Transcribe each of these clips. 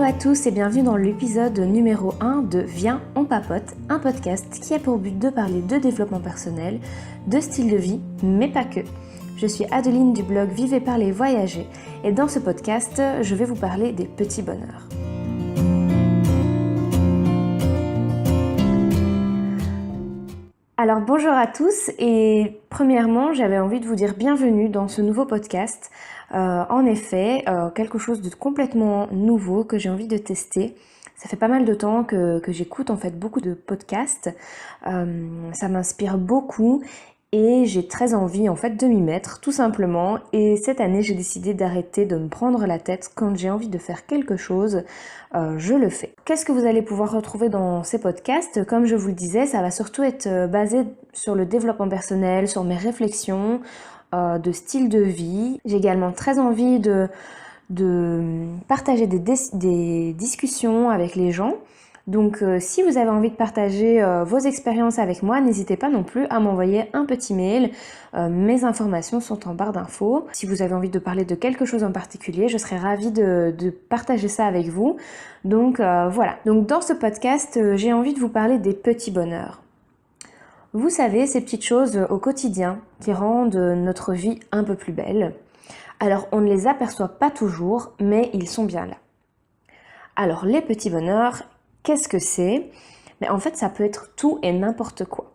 à tous et bienvenue dans l'épisode numéro 1 de Viens, on papote, un podcast qui a pour but de parler de développement personnel, de style de vie, mais pas que. Je suis Adeline du blog Vivez, Parler, Voyager et dans ce podcast, je vais vous parler des petits bonheurs. Alors bonjour à tous et premièrement j'avais envie de vous dire bienvenue dans ce nouveau podcast. En effet, quelque chose de complètement nouveau que j'ai envie de tester. Ça fait pas mal de temps que j'écoute en fait beaucoup de podcasts. Ça m'inspire beaucoup et j'ai très envie en fait de m'y mettre tout simplement. Et cette année j'ai décidé d'arrêter de me prendre la tête. Quand j'ai envie de faire quelque chose, je le fais. Qu'est-ce que vous allez pouvoir retrouver dans ces podcasts? Comme je vous le disais, ça va surtout être basé sur le développement personnel, sur mes réflexions, de style de vie. J'ai également très envie de partager des discussions avec les gens. Donc si vous avez envie de partager vos expériences avec moi, n'hésitez pas non plus à m'envoyer un petit mail. Mes informations sont en barre d'infos. Si vous avez envie de parler de quelque chose en particulier, je serais ravie de partager ça avec vous. Donc voilà. Donc dans ce podcast, j'ai envie de vous parler des petits bonheurs. Vous savez, ces petites choses au quotidien qui rendent notre vie un peu plus belle. Alors, on ne les aperçoit pas toujours, mais ils sont bien là. Alors, les petits bonheurs, qu'est-ce que c'est? Mais en fait, ça peut être tout et n'importe quoi.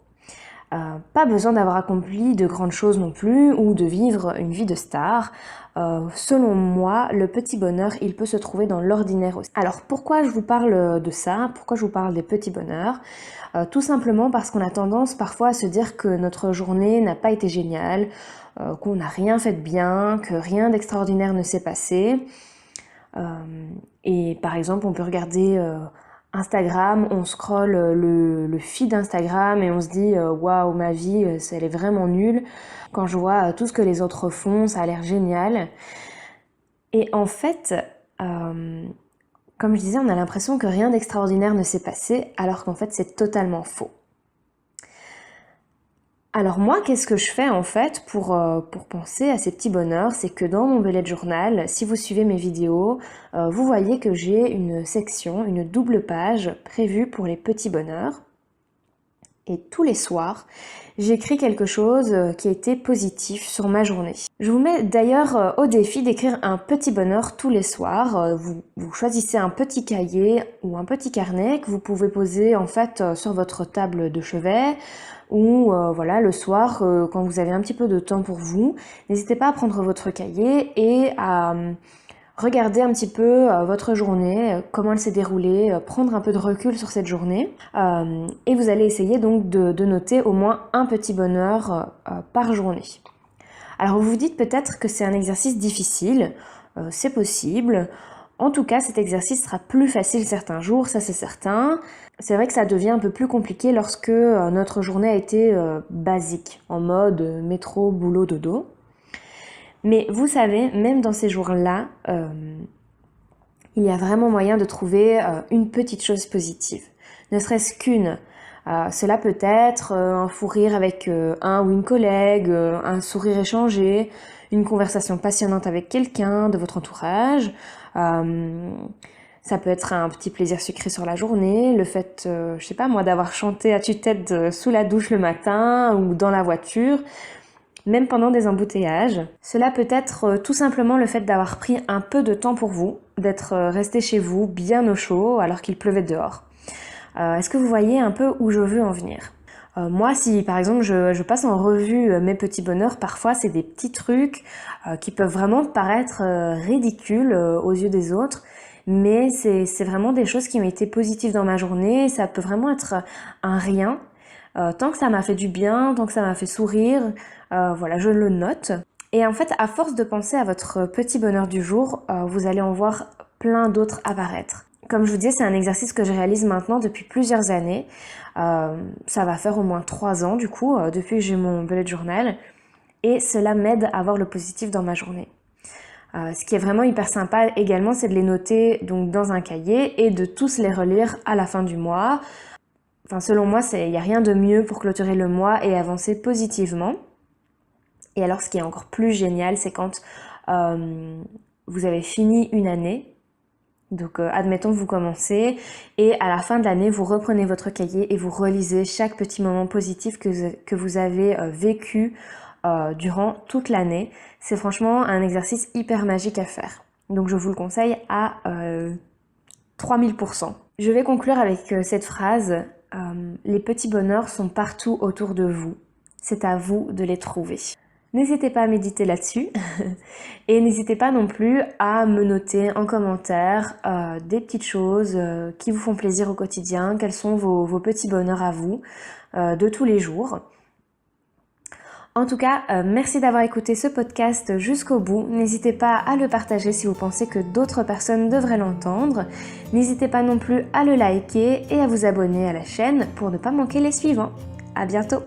Pas besoin d'avoir accompli de grandes choses non plus ou de vivre une vie de star. Selon moi, le petit bonheur, il peut se trouver dans l'ordinaire aussi. Alors pourquoi je vous parle de ça? Pourquoi je vous parle des petits bonheurs? Tout simplement parce qu'on a tendance parfois à se dire que notre journée n'a pas été géniale, qu'on n'a rien fait de bien, que rien d'extraordinaire ne s'est passé. Et par exemple, on peut regarder Instagram, on scrolle le feed Instagram et on se dit waouh, ma vie, elle est vraiment nulle. Quand je vois tout ce que les autres font, ça a l'air génial. Et en fait, comme je disais, on a l'impression que rien d'extraordinaire ne s'est passé, alors qu'en fait, c'est totalement faux. Alors moi, qu'est-ce que je fais en fait pour penser à ces petits bonheurs? C'est que dans mon bullet journal, si vous suivez mes vidéos, vous voyez que j'ai une section, une double page prévue pour les petits bonheurs. Et tous les soirs, j'écris quelque chose qui a été positif sur ma journée. Je vous mets d'ailleurs au défi d'écrire un petit bonheur tous les soirs. Vous choisissez un petit cahier ou un petit carnet que vous pouvez poser en fait sur votre table de chevet ou voilà le soir quand vous avez un petit peu de temps pour vous. N'hésitez pas à prendre votre cahier et à regardez un petit peu votre journée, comment elle s'est déroulée, prendre un peu de recul sur cette journée et vous allez essayer donc de noter au moins un petit bonheur par journée. Alors vous vous dites peut-être que c'est un exercice difficile, c'est possible. En tout cas, cet exercice sera plus facile certains jours, ça c'est certain. C'est vrai que ça devient un peu plus compliqué lorsque notre journée a été basique, en mode métro, boulot, dodo. Mais vous savez, même dans ces jours-là, il y a vraiment moyen de trouver une petite chose positive. Ne serait-ce qu'une. Cela peut être un fou rire avec un ou une collègue, un sourire échangé, une conversation passionnante avec quelqu'un de votre entourage. Ça peut être un petit plaisir sucré sur la journée, le fait, je sais pas moi, d'avoir chanté à tue-tête sous la douche le matin ou dans la voiture. Même pendant des embouteillages. Cela peut être tout simplement le fait d'avoir pris un peu de temps pour vous, d'être resté chez vous bien au chaud alors qu'il pleuvait dehors. Est-ce que vous voyez un peu où je veux en venir? Moi, si par exemple je passe en revue mes petits bonheurs, parfois c'est des petits trucs qui peuvent vraiment paraître ridicules aux yeux des autres, mais c'est vraiment des choses qui ont été positives dans ma journée. Ça peut vraiment être un rien. Tant que ça m'a fait du bien, tant que ça m'a fait sourire, voilà, je le note. Et en fait, à force de penser à votre petit bonheur du jour, vous allez en voir plein d'autres apparaître. Comme je vous disais, c'est un exercice que je réalise maintenant depuis plusieurs années. Ça va faire au moins 3 ans du coup, depuis que j'ai mon bullet journal. Et cela m'aide à voir le positif dans ma journée. Ce qui est vraiment hyper sympa également, c'est de les noter donc dans un cahier et de tous les relire à la fin du mois. Enfin, selon moi, il n'y a rien de mieux pour clôturer le mois et avancer positivement. Et alors, ce qui est encore plus génial, c'est quand vous avez fini une année Donc admettons que vous commencez et à la fin de l'année, vous reprenez votre cahier et vous relisez chaque petit moment positif que vous avez vécu durant toute l'année. C'est franchement un exercice hyper magique à faire. Donc je vous le conseille à 3000%. Je vais conclure avec cette phrase. Les petits bonheurs sont partout autour de vous. C'est à vous de les trouver. N'hésitez pas à méditer là-dessus et n'hésitez pas non plus à me noter en commentaire des petites choses qui vous font plaisir au quotidien, quels sont vos petits bonheurs à vous de tous les jours. En tout cas, merci d'avoir écouté ce podcast jusqu'au bout. N'hésitez pas à le partager si vous pensez que d'autres personnes devraient l'entendre. N'hésitez pas non plus à le liker et à vous abonner à la chaîne pour ne pas manquer les suivants. À bientôt!